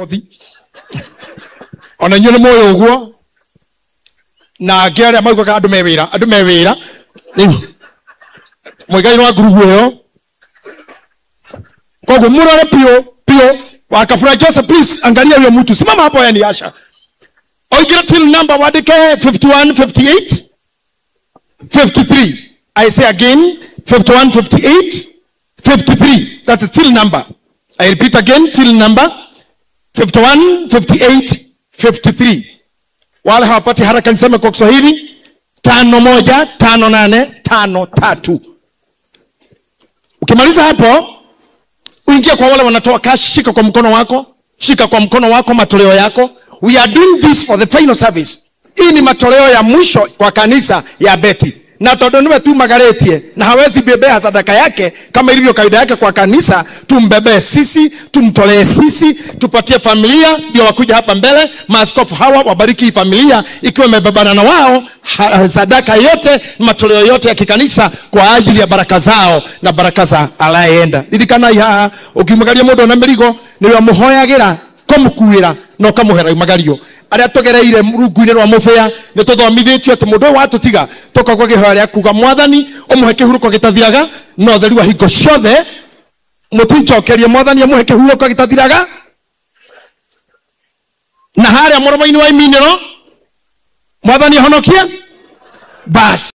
othi ona nyone moyo uguo na ngere maigwa ka andu mewira mwigai no ngurubu yo kogo murore pio wakafura Joseph, please angalia huyo mtu simama hapo yani Asha oigira till number wadike 51 58 53 I say again 51 58 53 that's still number. I repeat again till number 51 58 53. Wale hawapati haraka niseme kwa Kiswahili 515853. Ukimaliza hapo uingie kwa wale wanatoa cash, shika kwa mkono wako matoleo yako. We are doing this for the final service. Hii ni matoleo ya mwisho kwa kanisa ya Beti. Na todoniwe tu magaretie na hawezi bebea sadaka yake kama ilivyo kawaida yake kwa kanisa, tumbebee sisi, tumtolee sisi, tupatie familia ndio wakuja hapa mbele. Maaskofu hawa wabariki familia ikiwa imebebana na wao sadaka yote, matoleo yote ya kikanisa kwa ajili ya baraka zao na baraka za alayeenda. Didikana ya ukimagaria mundu na mirigo niwe amuhoyagira kumukuira no kamuhera imagario aria togereire rungu-ini rwa mufia ni tuthomithitio ati mundu watu tiga tokagwa gihoya kuga mwathani umuhe kihuruko gitathiraga no theri wa hingo ciothe mutinjokerie mwathani amuhe kihuruko gitathiraga na haria muromo-ini wa iminiro mwathani honokia basi.